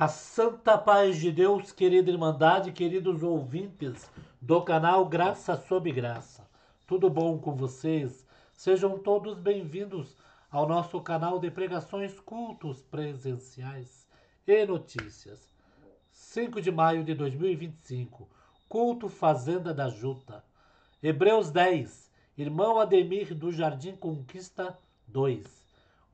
A santa paz de Deus, querida Irmandade, queridos ouvintes do canal Graça Sob Graça. Tudo bom com vocês? Sejam todos bem-vindos ao nosso canal de pregações, cultos presenciais e notícias. 5 de maio de 2025, culto Fazenda da Juta. Hebreus 10, irmão Ademir do Jardim Conquista 2.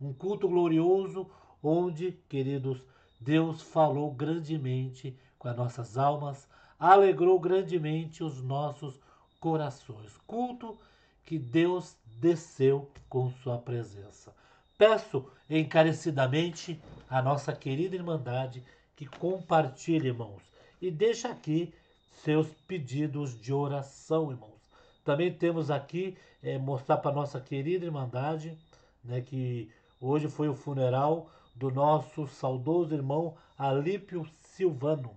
Um culto glorioso onde, queridos, Deus falou grandemente com as nossas almas, alegrou grandemente os nossos corações. Culto que Deus desceu com sua presença. Peço encarecidamente a nossa querida Irmandade que compartilhe, irmãos, e deixa aqui seus pedidos de oração, irmãos. Também temos aqui mostrar para nossa querida Irmandade, né, que hoje foi o funeral do nosso saudoso irmão Alípio Silvano.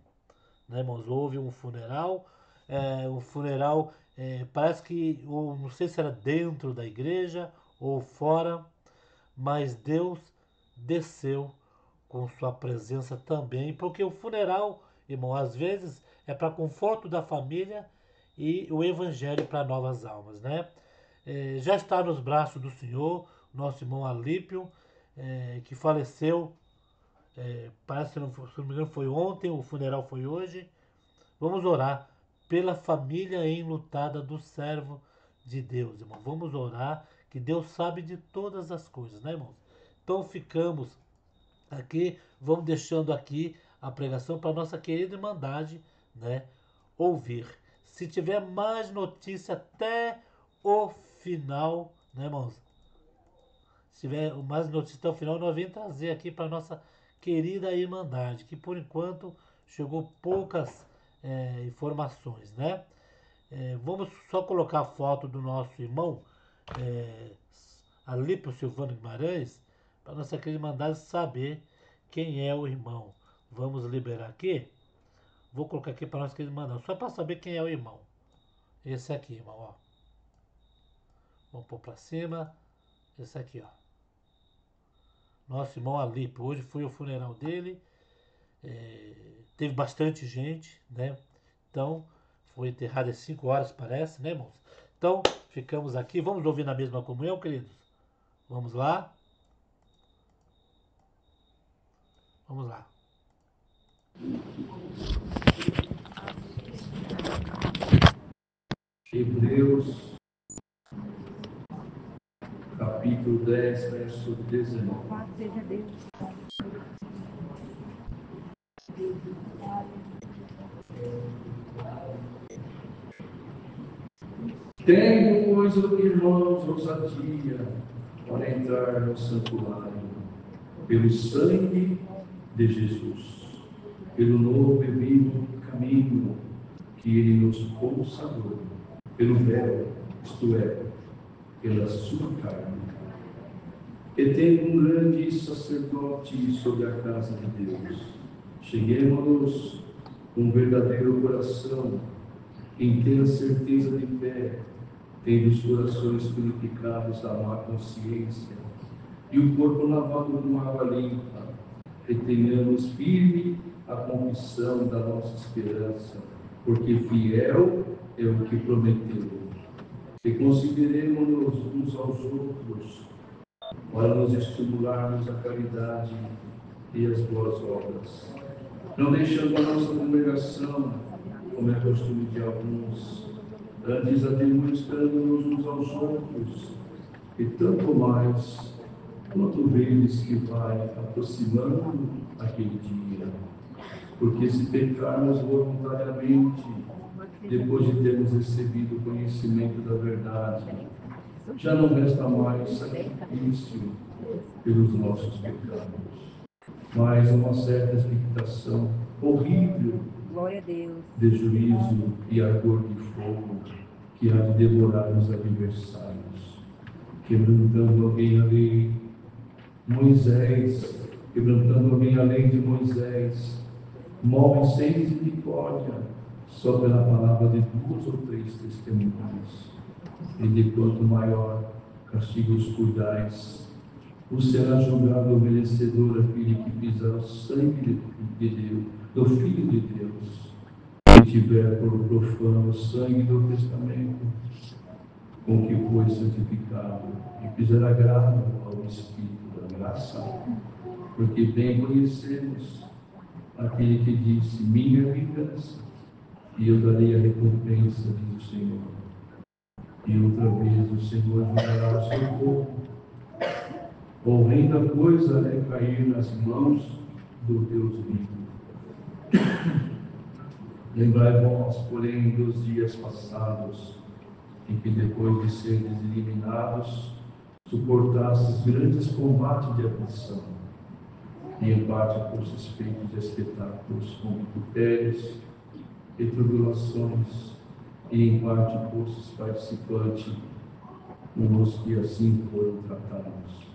Né, irmãos? Houve um funeral, parece que, não sei se era dentro da igreja ou fora, mas Deus desceu com sua presença também, porque o funeral, irmão, às vezes é para conforto da família e o evangelho para novas almas, né? Já está nos braços do Senhor, nosso irmão Alípio, que faleceu, parece que, se não me engano, foi ontem, o funeral foi hoje. Vamos orar pela família enlutada do servo de Deus, irmão. Vamos orar, que Deus sabe de todas as coisas, né, irmãos? Então ficamos aqui, vamos deixando aqui a pregação para nossa querida Irmandade, né, ouvir. Se tiver mais notícia até o final, né, irmãos? Se tiver mais notícia até o final, nós vamos trazer aqui para nossa querida Irmandade, que por enquanto chegou poucas informações, né? Vamos só colocar a foto do nosso irmão Alípio Silvano Guimarães, para nossa querida Irmandade saber quem é o irmão. Vamos liberar aqui. Vou colocar aqui para nossa querida Irmandade, só para saber quem é o irmão. Esse aqui, irmão, ó. Vamos pôr para cima. Esse aqui, ó. Nosso irmão Alípio. Hoje foi o funeral dele. Teve bastante gente, né? Então, foi enterrado às 5 horas, parece, né, irmãos? Então, ficamos aqui. Vamos ouvir na mesma comunhão, queridos? Vamos lá? Vamos lá. Hebreus, capítulo 10, verso 19. Tenho, pois, irmãos, ousadia para entrar no santuário, pelo sangue de Jesus, pelo novo e vivo caminho que Ele nos consagrou, pelo véu, isto é, pela sua carne. E tendo um grande sacerdote sobre a casa de Deus, cheguemos-nos com um verdadeiro coração, em ter a certeza de fé, tendo os corações purificados da má consciência e o corpo lavado com água limpa, retenhamos firme a confissão da nossa esperança, porque fiel é o que prometeu. E consideremos-nos uns aos outros, para nos estimularmos a caridade e as boas obras, não deixando a nossa congregação, como é costume de alguns, antes admoestando-nos uns aos outros, e tanto mais quanto vedes que vai aproximando aquele dia. Porque se pecarmos voluntariamente, depois de termos recebido o conhecimento da verdade, já não resta mais sacrifício pelos nossos pecados, mas uma certa expectação horrível de juízo e ardor de fogo que há de devorar os adversários, quebrantando alguém além de Moisés, morre sem misericórdia, só pela palavra de 2 ou 3 testemunhas. E de quanto maior castigo os cuidais, o será julgado merecedor aquele que pisar o sangue de Deus, do Filho de Deus, e tiver por profano o sangue do testamento com que foi santificado, e fizer agrado ao Espírito da graça, porque bem conhecemos aquele que disse: minha vingança, e eu darei a recompensa, diz o Senhor. E outra vez o Senhor julgará o seu povo. Horrenda coisa é cair nas mãos do Deus vivo. Lembrai-vos, porém, dos dias passados, em que depois de serem eliminados, suportastes grandes combates de aflição, e em parte por suspeitos de espetáculos com vitupérios e tribulações, e em parte por participantes nos que assim foram tratados.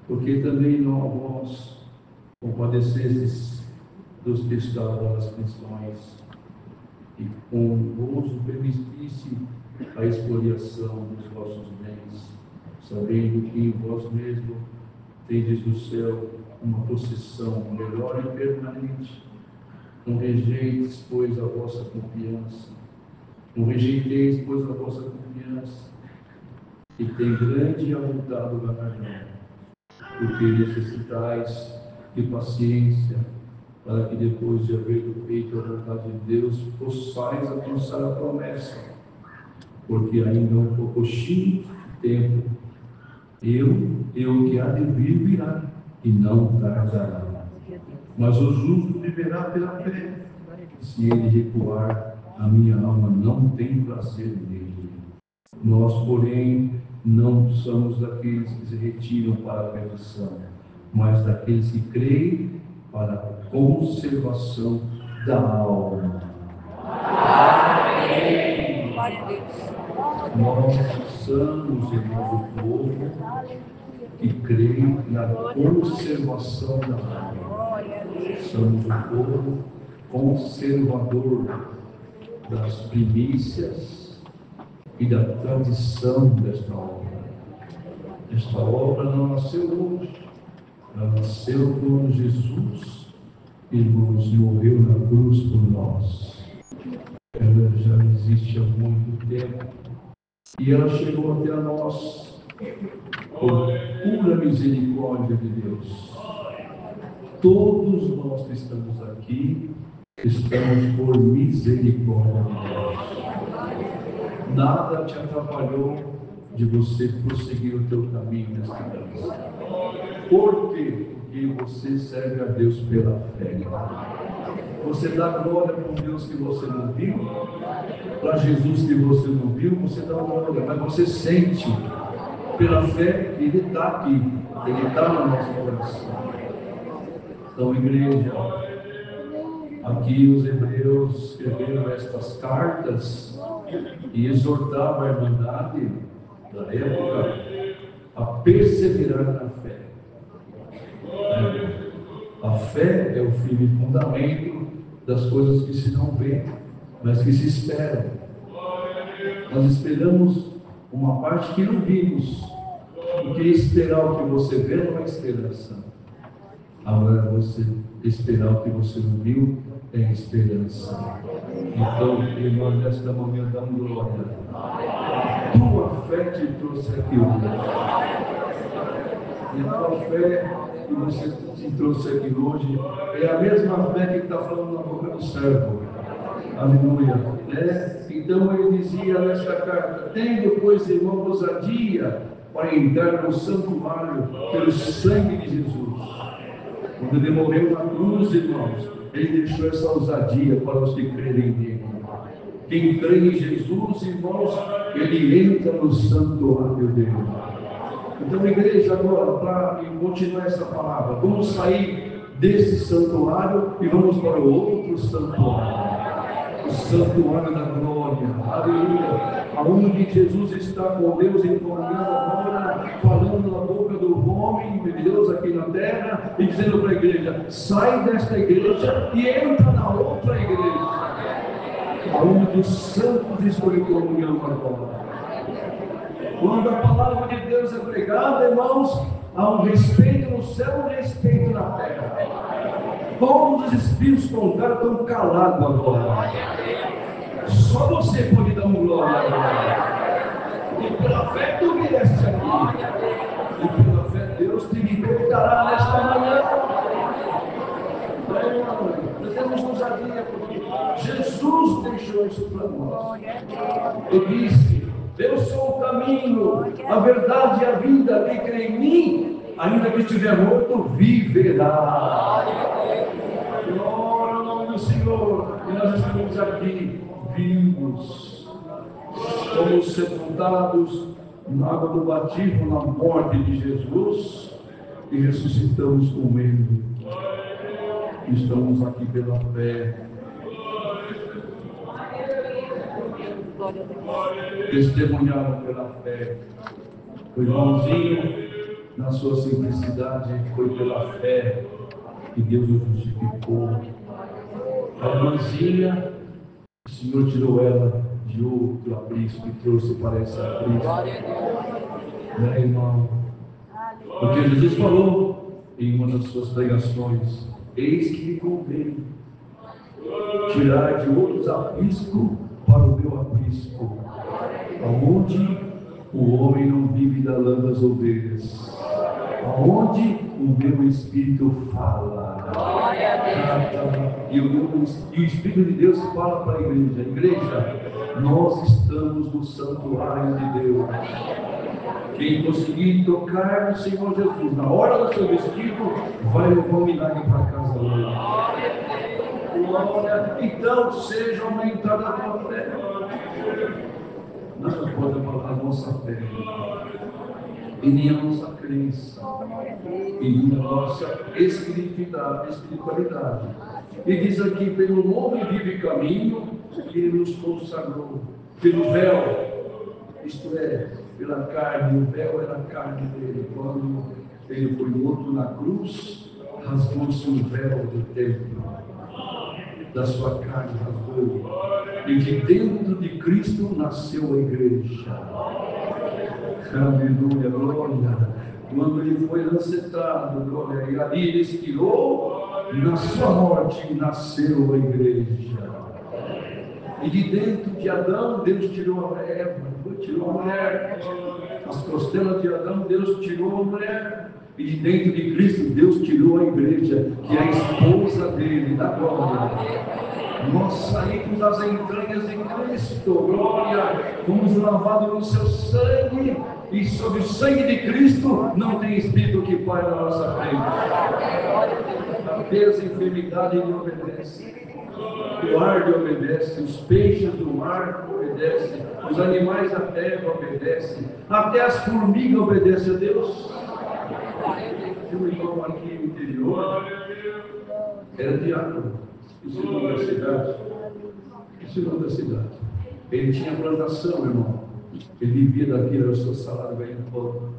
Porque também vós compadecestes dos que estavam nas prisões, e com gozo permitisse a expoliação dos vossos bens, sabendo que em vós mesmo tendes do céu uma possessão melhor e permanente. Não rejeites, pois, a vossa confiança. Não rejeiteis, pois, a vossa confiança, e tem grande e avultado galardão, porque necessitais de paciência, para que depois de haver feito a vontade de Deus, possais alcançar a promessa, porque ainda um pouquinho de tempo, eu que há de vir virá, e não tardará. Mas o justo viverá pela fé. Se ele recuar, a minha alma não tem prazer nele. Nós, porém, não somos daqueles que se retiram para a perdição, mas daqueles que creem para a conservação da alma. Amém. Glória a Deus. Nós somos, irmãos, o povo que crê na conservação da alma. Somos o povo conservador das primícias e da tradição desta obra. Esta obra não nasceu hoje, ela nasceu quando Jesus, irmãos, morreu na cruz por nós. Ela já existe há muito tempo e ela chegou até nós por pura misericórdia de Deus. Todos nós que estamos aqui estamos por misericórdia de Deus. Nada te atrapalhou de você prosseguir o teu caminho nesta vida. Por quê? Porque você serve a Deus pela fé. Você dá glória para um Deus que você não viu, para Jesus que você não viu, você dá glória, mas você sente pela fé que Ele está aqui, Ele está no nosso coração. Então, igreja, aqui os hebreus escreveram estas cartas e exortavam a irmandade da época a perseverar na fé. A fé é o firme fundamento das coisas que se não vê, mas que se esperam. Nós esperamos uma parte que não vimos, porque esperar o que você vê não é esperança. Agora, você esperar o que você não viu é esperança. Então, irmão, nesta manhã damos glória. Tua fé te trouxe aqui hoje. E a tua fé que você te trouxe aqui hoje é a mesma fé que está falando na boca do servo. Aleluia. Então ele dizia nesta carta: tendo, pois, irmão, ousadia para entrar no santuário pelo sangue de Jesus. Quando ele morreu na cruz, irmãos, ele deixou essa ousadia para os que crerem nele. Quem crê em Jesus, irmãos, ele entra no santuário dele. Então, igreja, agora, para continuar essa palavra, vamos sair desse santuário e vamos para o outro santuário, o santuário da glória, aleluia, aonde Jesus está com Deus em comunhão agora, falando na boca do homem de Deus aqui na terra e dizendo para a igreja: sai desta igreja e entra na outra igreja, aonde os santos estão em comunhão agora. Quando a palavra de Deus é pregada, irmãos, Há um respeito no céu e um respeito na terra. Todos os espíritos contrários estão calados agora. Só você pode dar um glória agora. E pela fé tu vieste aqui. E pela fé Deus te libertará nesta manhã. Nós temos ousadia porque Jesus deixou isso para nós. Ele disse: eu sou o caminho, a verdade e a vida. Quem crê em mim, ainda que estiver morto, viverá. Glória ao nome do Senhor. E nós estamos aqui vivos. Somos sepultados na água do batismo, na morte de Jesus, e ressuscitamos com Ele. Estamos aqui pela fé. Testemunharam pela fé. O irmãozinho, na sua simplicidade, foi pela fé que Deus o justificou. A irmãzinha, o Senhor tirou ela de outro aprisco e trouxe para esse aprisco. Né, irmão? Porque Jesus falou em uma das suas pregações: eis que me convém tirar de outros aprisco para o meu aprisco, aonde o homem não vive da lã das ovelhas, aonde o meu Espírito fala. E o Espírito de Deus fala para a igreja: igreja, nós estamos no santuário de Deus. Quem conseguir tocar no Senhor Jesus na hora do seu vestido, vai levar um milagre para casa hoje. Glória. Então seja aumentada a tua fé. Nada pode abalar a nossa fé, e nem a nossa crença, e nem a nossa espiritualidade. E diz aqui: pelo novo e vivo caminho que Ele nos consagrou, pelo véu, isto é, pela carne. O véu era a carne dele. Quando ele foi morto na cruz, rasgou-se o véu do templo, da sua carne rasgou, e de dentro de Cristo nasceu a igreja. Aleluia, glória. Quando ele foi lancetado, glória, e ali ele expirou, na sua morte nasceu a igreja. E de dentro de Adão, Deus tirou a Eva, tirou a mulher. As costelas de Adão, Deus tirou a mulher. E de dentro de Cristo, Deus tirou a igreja, que é a esposa dele, da glória. Nós saímos das entranhas de Cristo, glória. Fomos lavados no seu sangue. E sobre o sangue de Cristo não tem espírito que pare na nossa frente. Apenas a enfermidade lhe obedece. O ar lhe obedece, os peixes do mar obedecem, os animais da terra obedecem, até as formigas obedecem a Deus. Tinha um irmão aqui no interior, era diácono, esse nome da cidade. Esse nome da cidade. Ele tinha plantação, irmão. Ele vivia daquilo, era o seu salário ganhando pouco.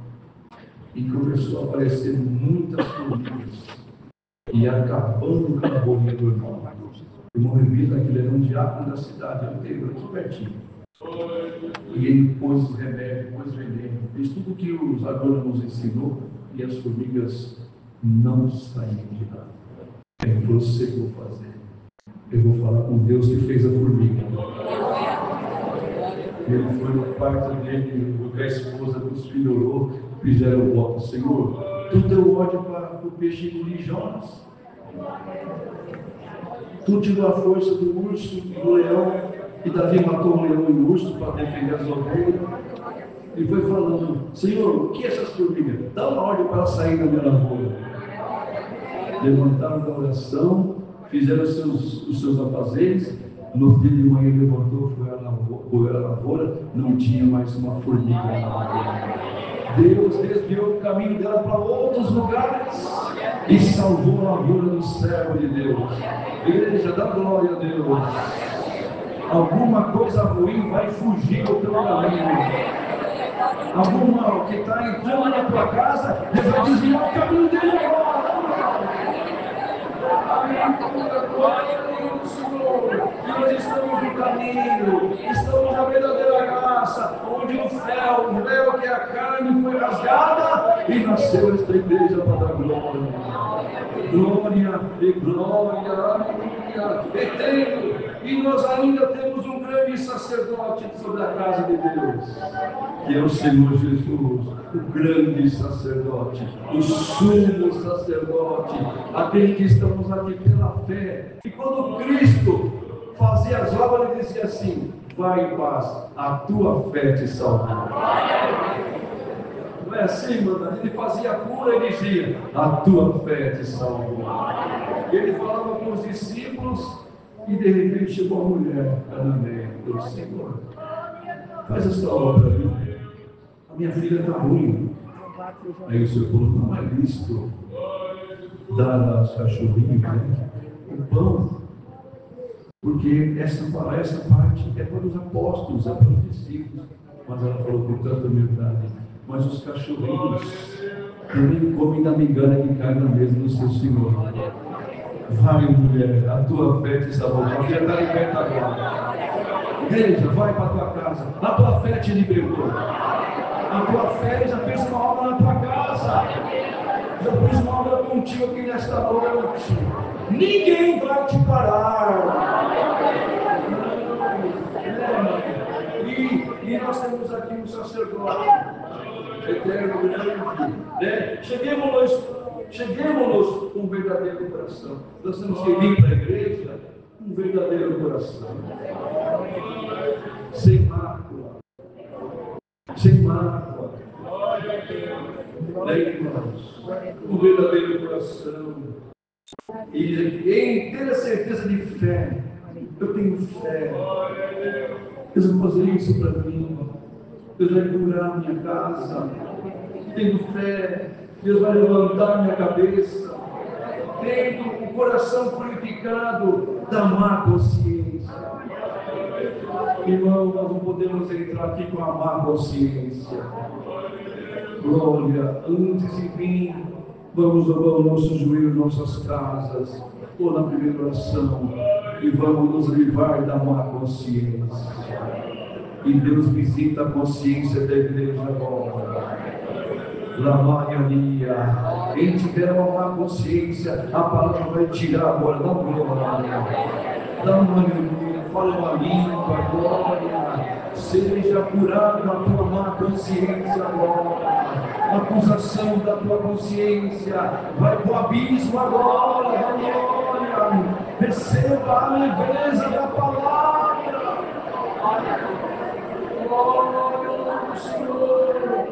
E começou a aparecer muitas formigas. E acabando com a bolinha do irmão. O irmão vivia daquilo, era um diácono da cidade, eu tenho aqui pertinho. E ele pôs o remédio, pôs o veneno, fez tudo que os agrônomos ensinou, e as formigas não saíam de lá. É você que eu vou fazer. Eu vou falar com Deus que fez a formiga. Ele foi no quarto dele, com a esposa, com os filhos, orou, fizeram o voto: Senhor, tu deu ódio para o peixe engolir Jonas. Tu tirou a força do urso e do leão, e Davi matou um leão e um urso para defender as ovelhas. E foi falando: Senhor, o que é essas formigas? Dá uma ordem para sair da minha lavoura. Levantaram da oração, fizeram os seus afazeres. No dia de manhã ele levantou, foi à lavoura, não tinha mais uma formiga na lavoura. Deus desviou o caminho dela para outros lugares e salvou a lavoura do servo de Deus. Igreja, dá glória a Deus. Alguma coisa ruim vai fugir do teu caminho. Alguma que está entrando na tua casa, Deus vai desviar o caminho dele agora. glória do Senhor. E nós estamos no caminho, estamos na verdadeira graça, onde o véu que é a carne foi rasgada e nasceu esta igreja para dar glória. Glória e glória, aleluia, eterno. E nós ainda temos um grande sacerdote sobre a casa de Deus, que é o Senhor Jesus, o grande sacerdote, o sumo sacerdote, aquele que estamos aqui pela fé. E quando Cristo fazia as obras, ele dizia assim: vai em paz, a tua fé te salvará. Não é assim, mano? Ele fazia a cura e dizia: a tua fé te salvou. Ele falava com os discípulos e de repente chegou a mulher cananeia. Eu disse: Senhor, faz essa obra, viu? A minha filha está ruim. Aí o Senhor falou: não é lícito dar aos cachorrinhos, né, o pão, porque essa parte é para os apóstolos, é para os discípulos. Mas ela falou com tanta humildade: mas os cachorrinhos também comem da migalha que cai na mesa do seu Senhor. Vai, mulher, a tua fé te salvou. A filha está liberta agora. Igreja, vai para a tua casa. A tua fé te libertou. A tua fé já fez uma obra na tua casa. Já fez uma obra contigo aqui nesta noite. Ninguém vai te parar. E nós temos aqui um sacerdote eterno, grande, né? Cheguemos com um verdadeiro coração. Nós temos que vir para a igreja com um verdadeiro coração, sem mácula, né, irmãos? Um verdadeiro coração e ter a certeza de fé. Eu tenho fé. Deus vai fazer isso para mim. Deus vai curar a minha casa. Tenho fé. Deus vai levantar minha cabeça. Tendo o coração purificado da má consciência. Irmão, nós não podemos entrar aqui com a má consciência. Glória, antes de vir, vamos dobrar o nosso joelho em nossas casas, ou na primeira oração, e vamos nos livrar da má consciência. E Deus visita a consciência da igreja agora. Lamaioria. Quem tiver uma má consciência, a palavra vai tirar agora. Dá uma glória. Dá uma aleluia. Fala uma língua. Glória. Seja curado a tua má consciência agora. A acusação da tua consciência vai para o abismo agora. Glória. Receba a leveza da palavra. Glória ao Senhor.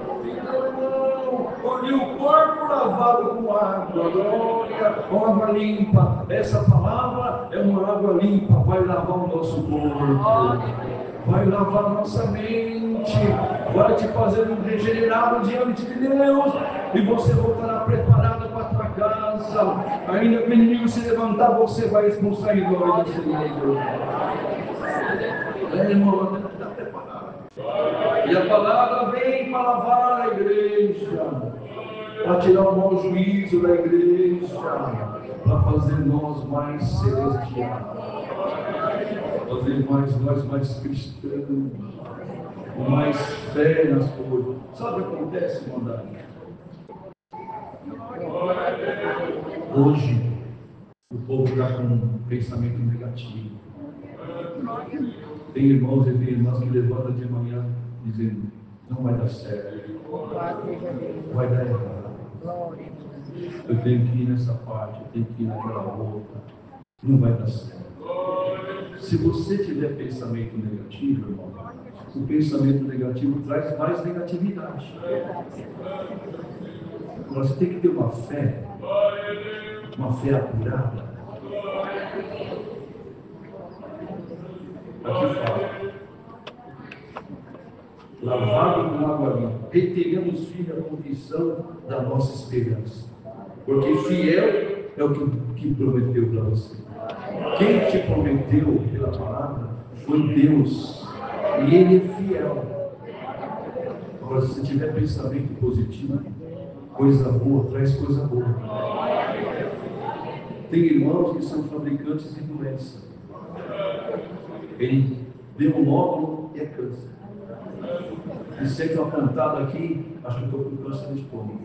Olhe o corpo lavado com água, glória, com água limpa. Essa palavra é uma água limpa, vai lavar o nosso corpo, vai lavar a nossa mente, vai te fazer um regenerado diante de Deus, e você voltará preparado para a tua casa. Ainda que o inimigo se levantar, você vai expulsar em nome do Senhor. Irmão, está preparado. E a palavra vem para lavar a igreja, para tirar o mau juízo da igreja, para fazer nós mais celestiais, fazer nós mais cristãos, com mais fé nas coisas. Sabe o que acontece, irmão? Hoje, o povo está com um pensamento negativo. Tem irmãos e tem irmãs que levantam de manhã dizendo: não vai dar certo, vai dar errado, eu tenho que ir nessa parte, eu tenho que ir naquela outra, não vai dar certo. Se você tiver pensamento negativo, irmão, o pensamento negativo traz mais negatividade. Você tem que ter uma fé apurada. Aqui fala: lavado com água limpa, retenhamos firme a confissão da nossa esperança, porque fiel é o que prometeu para você. Quem te prometeu pela palavra foi Deus, e Ele é fiel. Agora, se você tiver pensamento positivo, coisa boa traz coisa boa. Tem irmãos que são fabricantes de doença. Ele deu um nódulo e é câncer. Ele sente uma pontada aqui, acho que eu estou com câncer no estômago.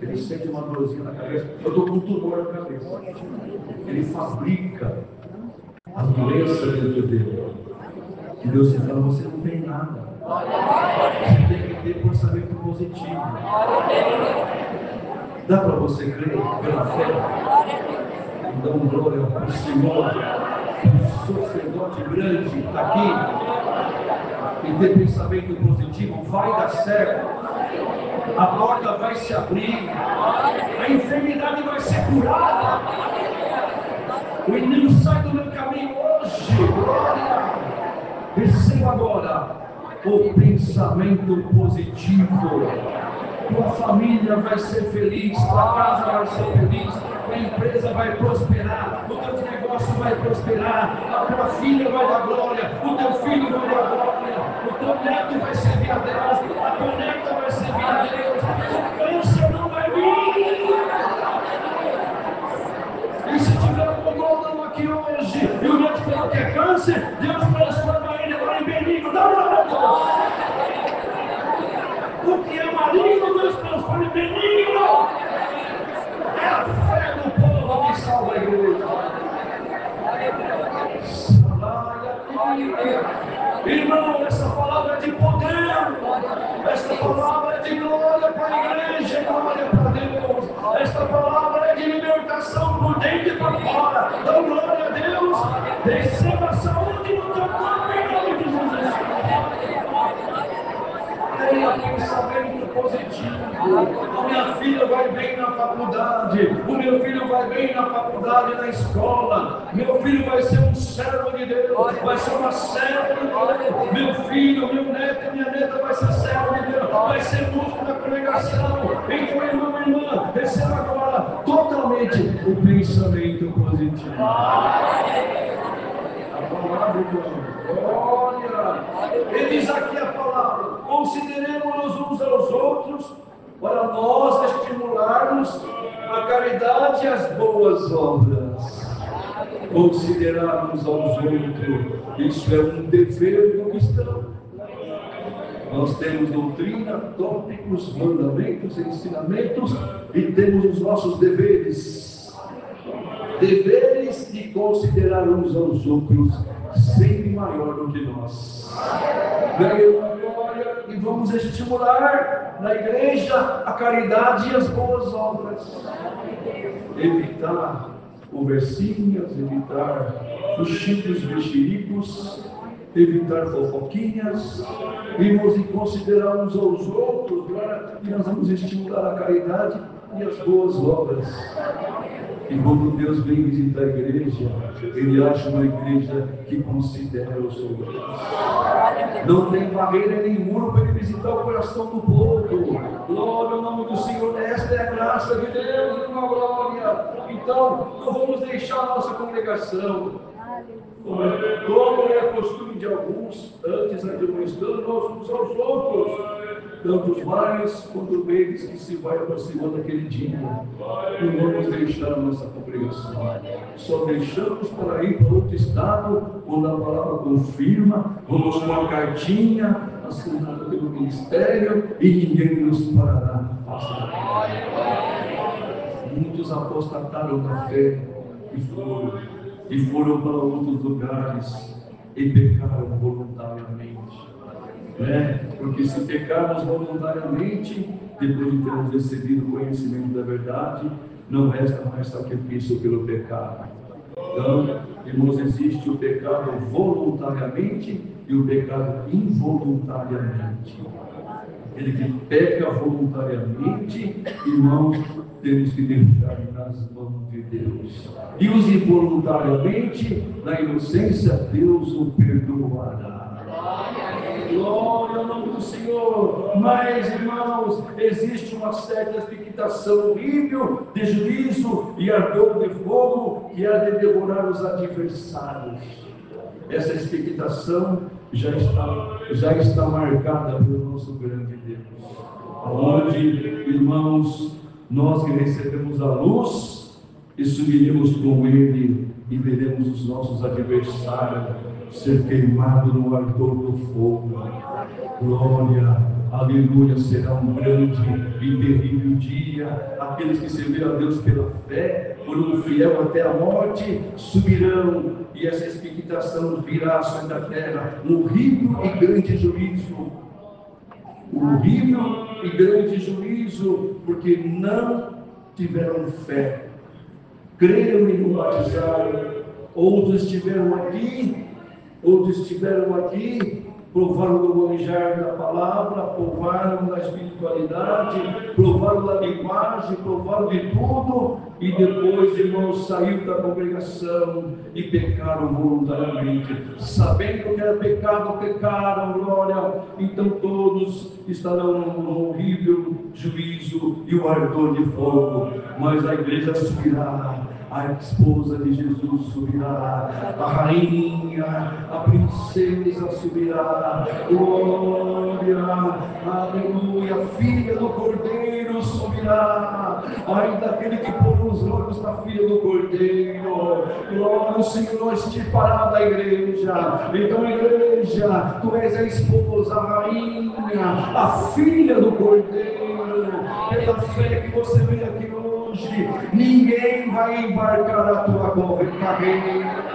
Ele sente uma dorzinha na cabeça, eu estou com um tumor na cabeça. Ele fabrica a doença dentro dele. E Deus fala, você não tem nada. Você tem que ter pensamento positivo. Dá para você crer pela fé? Então, glória ao Senhor. O sacerdote grande está aqui. E ter pensamento positivo vai dar certo. A porta vai se abrir. A enfermidade vai ser curada. O inimigo sai do meu caminho hoje. Glória. Receba agora o pensamento positivo. Tua família vai ser feliz, tua casa vai ser feliz, tua empresa vai prosperar, o teu negócio vai prosperar, a tua filha vai dar glória, o teu filho vai dar glória, o teu neto vai servir a Deus, a tua neta vai servir a Deus, o câncer não vai vir. E se tiver um gordão aqui hoje, e o médico falou que é câncer, Deus transforma ele agora em benigno. Dá uma glória. O que é maligno, Deus transforma em benigno. É a fé do povo que salva a igreja. Irmão, essa palavra é de poder. Esta palavra é de glória para a igreja, glória para Deus. Esta palavra é de libertação por dentro e por fora. Dá glória a Deus. Receba a saúde no teu corpo em nome de Jesus. Tenha pensamento positivo. A minha filha vai bem na faculdade. O meu filho vai bem na faculdade, na escola. Meu filho vai ser um servo de Deus. Vai ser uma serva de Deus. Meu filho, meu neto, minha neta vai ser servo de Deus. Vai ser músico na congregação. Então, irmão, irmã, receba agora totalmente o pensamento positivo. Olha, ele diz aqui a palavra: consideremos uns aos outros para nós estimularmos a caridade e as boas obras. Considerarmos aos outros, isso é um dever do cristão. Nós temos doutrina, tópicos, mandamentos, ensinamentos e temos os nossos deveres. Deveres de considerar uns aos outros sempre maior do que nós. Ganhamos a glória e vamos estimular na igreja a caridade e as boas obras. Evitar conversinhas, evitar os chicos mexericos, evitar fofoquinhas, irmãos, e considerar uns aos outros, e nós vamos estimular a caridade e as boas obras. E quando Deus vem visitar a igreja, Ele acha uma igreja que considera os outros. Não tem barreira nem muro para Ele visitar o coração do povo. Glória ao nome do Senhor. Esta é a graça de Deus, uma glória. Então, não vamos deixar a nossa congregação, como é costume de alguns, antes admoestando uns aos outros, tanto mais quanto eles que se vai aproximando daquele dia. Não vamos deixar a nossa congregação, só deixamos para ir para outro estado, quando a palavra confirma, vamos com uma cartinha assinada pelo ministério e ninguém nos parará na face da terra. Muitos apostataram na fé e foram para outros lugares e pecaram voluntariamente. Porque se pecarmos voluntariamente, depois de termos recebido o conhecimento da verdade, não resta mais sacrifício pelo pecado. Então, irmãos, existe o pecado voluntariamente e o pecado involuntariamente. Ele que peca voluntariamente, irmãos, temos que deixar nas mãos de Deus. E os involuntariamente, na inocência, Deus o perdoará. Glória ao nome do Senhor. Mas, irmãos, existe uma certa expectação horrível de juízo e ardor de fogo que há de devorar os adversários. Essa expectação já está marcada pelo nosso grande Deus. Onde, irmãos, nós que recebemos a luz, e subiremos com Ele e veremos os nossos adversários ser queimados no ardor do fogo. Glória, aleluia, será um grande e terrível dia. Aqueles que serviram a Deus pela fé, por um fiel até a morte, subirão, e essa expectação virá sobre a terra um horrível e grande juízo. Um horrível e grande juízo, porque não tiveram fé, creram e não batizaram. Outros estiveram aqui, provaram do manjar da palavra, provaram da espiritualidade, provaram da linguagem, provaram de tudo, e depois, irmãos, saíram da congregação e pecaram voluntariamente, sabendo que era pecado, pecaram, glória. Então todos estarão num horrível juízo e o ardor de fogo, mas a igreja subirá. A esposa de Jesus subirá, a rainha, a princesa subirá, glória, aleluia, a filha do Cordeiro subirá, ainda aquele que pôr os olhos na filha do Cordeiro, glória, o Senhor estipará da igreja. Então, igreja, tu és a esposa, a rainha, a filha do Cordeiro, pela fé que você veio aqui hoje, ninguém vai embarcar a tua carreira.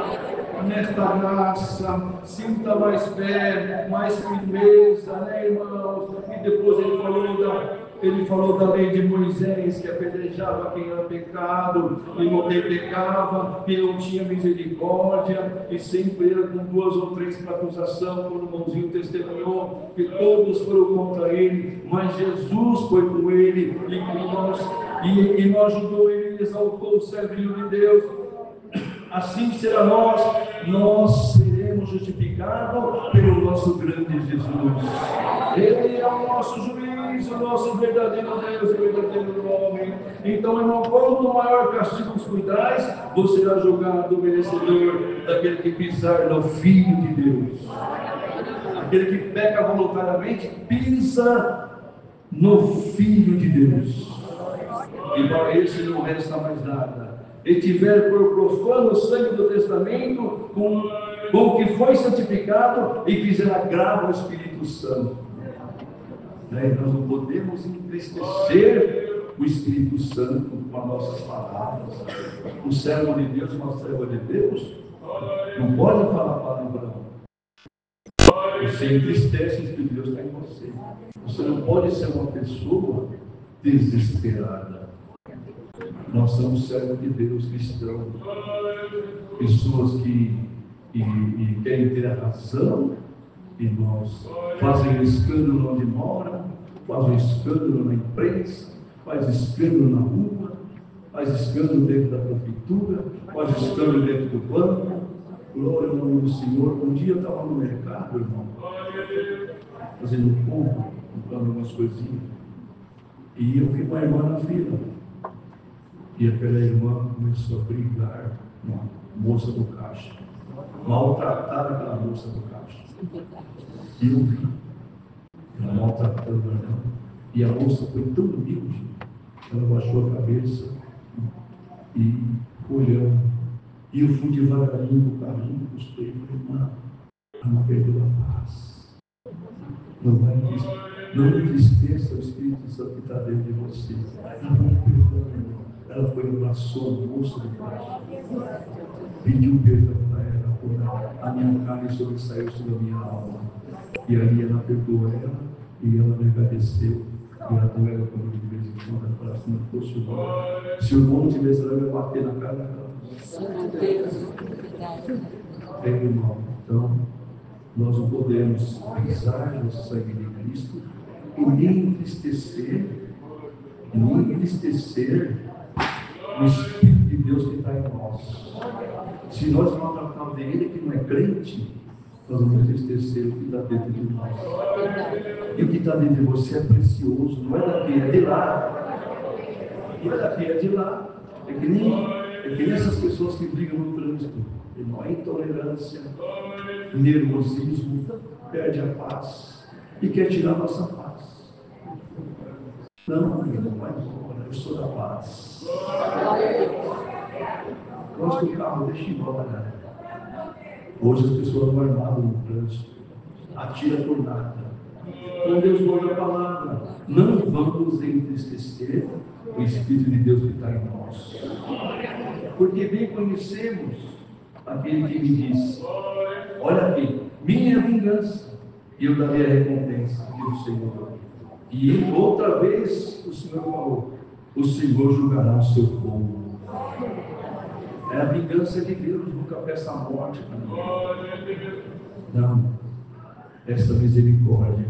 Nesta graça, sinta mais fé, mais firmeza, né, irmãos? E depois ele falou da lei de Moisés, que apedrejava quem era pecado, e não pecava, que não tinha misericórdia, e sempre era com 2 ou 3 para acusação, quando o irmãozinho testemunhou que todos foram contra ele, mas Jesus foi com ele, e não ajudou ele, exaltou o servinho de Deus. Assim será nós seremos justificados pelo nosso grande Jesus. Ele é o nosso juiz, o nosso verdadeiro Deus e verdadeiro homem. Então, irmão, quanto maior castigo os cuidais, você será julgado merecedor daquele que pisar no Filho de Deus. Aquele que peca voluntariamente, pisa no Filho de Deus. E para esse não resta mais nada. E tiver por profano o sangue do testamento com o que foi santificado e fizer agravo ao Espírito Santo. Nós não podemos entristecer o Espírito Santo com as nossas palavras. O servo de Deus, uma serva de Deus, não pode falar palavrão. Você entristece o Espírito de Deus está em você. Você não pode ser uma pessoa desesperada. Nós somos servos de Deus, cristãos, pessoas que querem ter a razão, e nós fazem escândalo onde moram, fazem escândalo na imprensa, faz escândalo na rua, faz escândalo dentro da prefeitura, faz escândalo dentro do banco. Glória ao nome do Senhor. Um dia eu estava no mercado, irmão, fazendo compra, comprando umas coisinhas, e eu vi uma irmã na fila. E aquela irmã começou a brigar com a moça do caixa, maltratar aquela moça do caixa. E eu vi ela maltratando ela. E a moça foi tão humilde, ela baixou a cabeça e olhando. E eu fui devagarinho no carrinho, gostei, falei, irmã, ela perdeu a paz. Não entristeça o Espírito Santo que está dentro de você. Ela foi abraçou a moça do caixa, pediu perdão para ela, por a minha carne sobressaiu sobre a minha alma. E aí ela perdoou ela e ela me agradeceu. E ela não era comigo de vez em quando, ela falou assim, não fosse o irmão. Se o irmão não tivesse, ela ia bater na cara dela. Irmão, então nós não podemos pisar no sangue de Cristo e nem entristecer o Espírito de Deus que está em nós. Se nós maltratarmos dele que não é crente, nós vamos entristecer o que está dentro de nós. E o que está dentro de você é precioso, não é daqui, é de lá. Não é daqui, é de lá. É que nem essas pessoas que brigam no trânsito. Não é intolerância, nervosismo, perde a paz e quer tirar a nossa paz. Não, não vai embora, eu sou da paz. Gosta do carro, deixa embora. Hoje as pessoas vão armadas no trânsito, atira por nada. Quando Deus ouve a palavra, não vamos entristecer o Espírito de Deus que está em nós. Porque bem conhecemos aquele que me disse: olha aqui, minha vingança, e eu darei a recompensa, diz o Senhor. E outra vez o Senhor falou: o Senhor julgará o seu povo. É a vingança de Deus, nunca peça a morte para ninguém. Não, essa misericórdia,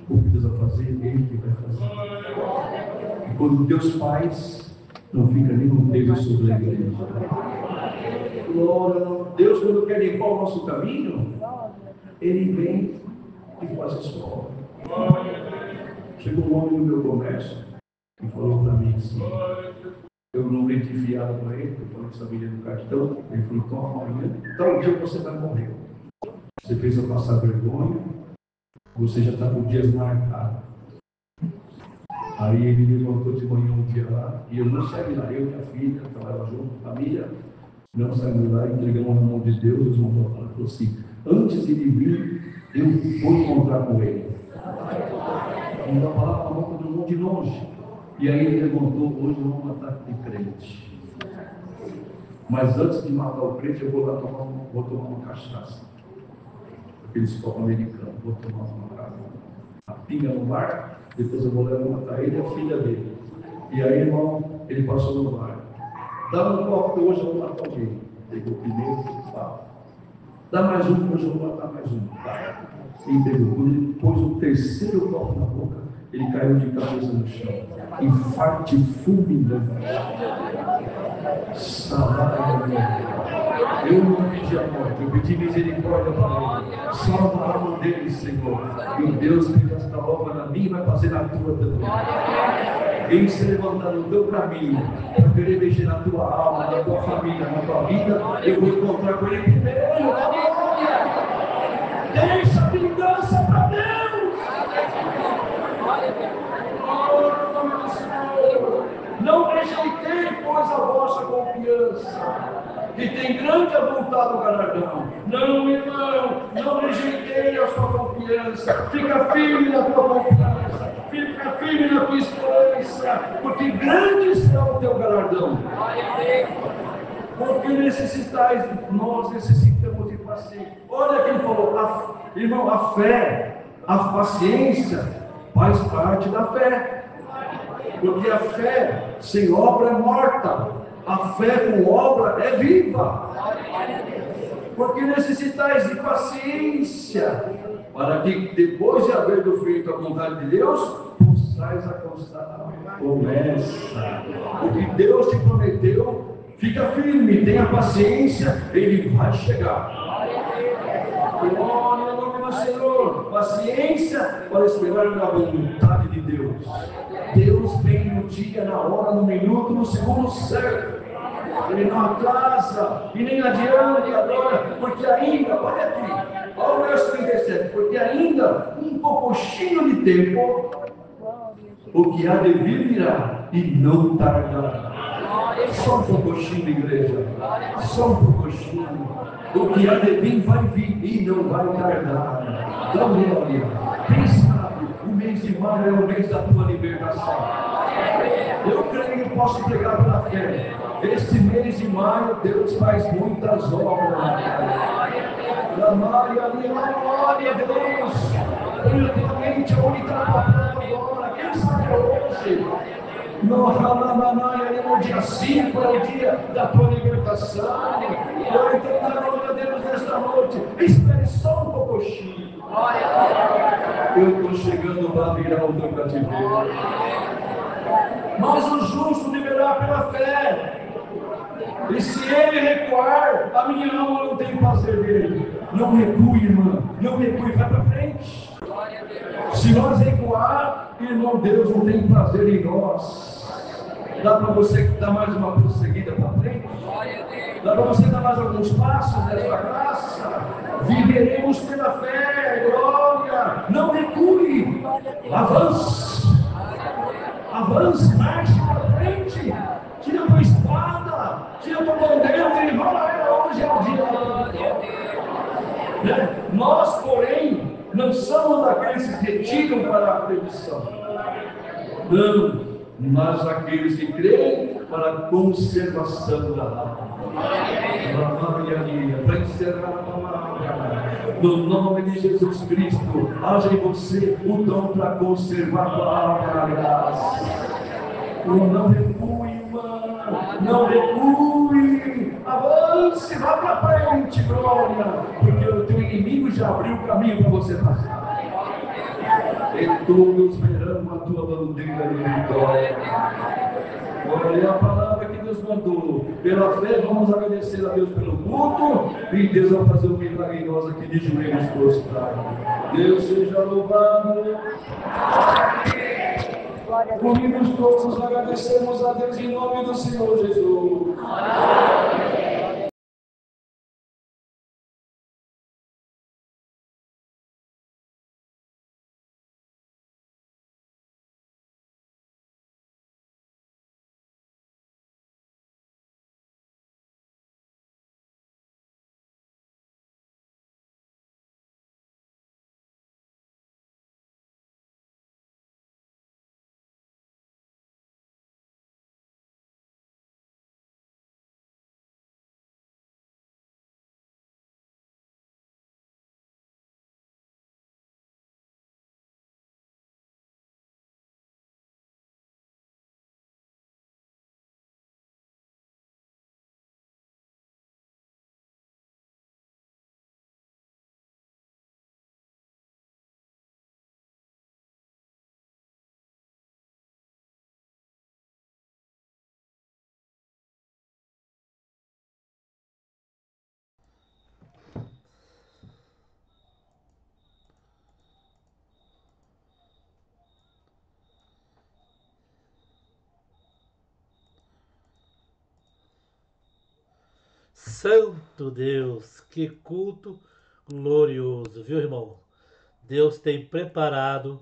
o que Deus vai fazer, Ele que vai fazer. E quando Deus faz, não fica nenhum peso sobre a igreja. Glória, Deus, quando quer limpar o nosso caminho, Ele vem e faz a sua obra. Chegou um homem no meu comércio e falou para mim assim: eu não meti fiado com ele, eu falei que sabia do cartão. Ele falou: toma amanhã, tal dia você vai morrer. Você fez eu passar vergonha, você já está com dias marcados. Aí ele me levantou de manhã um dia lá, e eu não saí lá, eu e minha filha, trabalhava junto, família, não saímos lá, entregamos na mão de Deus. Deus mandou falar, falou assim: antes de ele vir, eu vou encontrar com ele. Então a palavra falou com todo mundo de longe. E aí ele levantou: hoje eu vou matar aquele crente. Mas antes de matar o crente, eu vou lá vou tomar uma cachaça. Aqueles copos americanos, vou tomar uma pinga no bar, depois eu vou levantar ele e a filha dele. E aí, irmão, ele passou no bar. Dá um copo que hoje eu vou matar alguém. Pegou o primeiro, fala. Dá mais um que hoje eu vou matar mais um. Tá? E pegou. Quando ele pôs o terceiro copo na boca, ele caiu de cabeça no chão. Infarte fulminante. Eu não pedi a morte, eu pedi misericórdia para ele. Salva a alma dele, Senhor. E o Deus que fez esta obra na minha vai fazer na tua também. Quem se levantar no teu caminho para querer mexer na tua alma, na tua família, na tua vida, eu vou encontrar com ele primeiro. Deixa a vingança para Deus. Não rejeitei, pois, a vossa confiança, que tem grande avultado galardão. Não, irmão, não rejeitei a sua confiança. Fica firme na tua confiança, fica firme na tua esperança, porque grande será o teu galardão. Porque necessitais, nós necessitamos de paciência. Olha quem falou, irmão, a fé, a paciência faz parte da fé. Porque a fé sem obra é morta, a fé com obra é viva. Porque necessitais de paciência, para que depois de haver feito a vontade de Deus, possais alcançar a promessa. O que Deus te prometeu, fica firme, tenha paciência, Ele vai chegar. Glória ao nome do Senhor. Paciência para esperar na vontade de Deus. Deus vem no dia, na hora, no minuto, no segundo certo. Ele não atrasa e nem adianta agora, porque ainda, olha aqui, olha o verso 37, porque ainda um pouquinho de tempo, o que há de vir virá e não tardará. Só um pouquinho, igreja, só um pouquinho. O que há de vir vai vir e não vai tardar. Glória. Quem sabe o mês de maio é o mês da tua libertação. Eu creio que posso pregar pela fé. Este mês de maio Deus faz muitas obras. Glória a Deus. Realmente a única palavra agora. Quem sabe hoje? No dia 5 é o dia da tua libertação. Eu entendo a glória a Deus nesta noite. Espere só um pouquinho. Eu estou chegando para virar o teu cativeiro. Mas o justo viverá pela fé. E se ele recuar, a minha alma não tem prazer nele. Não recue, irmã. Não recue, vai para frente. Se nós recuar, irmão, Deus não tem prazer em nós. Dá para você dar mais uma prosseguida para frente? Dá para você dar mais alguns passos nessa graça? Viveremos pela fé, glória. Não recue. Avance. Avance, marche para frente. Tira a tua espada. o bandeiro e vamos lá hoje é o dia da vitória. Né? Nós, porém, não somos daqueles que retiram para a perdição. Não, mas aqueles que creem para a conservação da alma. Para encerrar a palavra, no nome de Jesus Cristo, haja em você o dom para conservar a palavra da graça. Não recue, irmã, não recue, avance, vá para frente, glória, porque o teu inimigo já abriu o caminho para você passar. E todos verão a tua bandeira de vitória. Olha, é a palavra que Deus mandou. Pela fé, vamos agradecer a Deus pelo culto. E Deus vai fazer um milagre em nós aqui de joelhos prostrados. Deus seja louvado. Unidos todos agradecemos a Deus em nome do Senhor Jesus. Santo Deus, que culto glorioso, viu, irmão? Deus tem preparado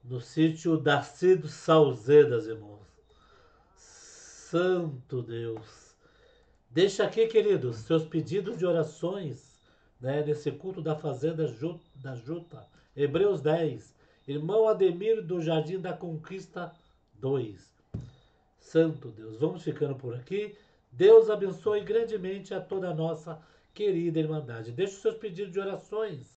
no sítio Darcy dos Sauzedas, irmãos. Santo Deus. Deixa aqui, queridos, seus pedidos de orações, né, nesse culto da Fazenda da Juta. Hebreus 10. Irmão Ademir do Jardim da Conquista 2. Santo Deus, vamos ficando por aqui. Deus abençoe grandemente a toda a nossa querida Irmandade. Deixe os seus pedidos de orações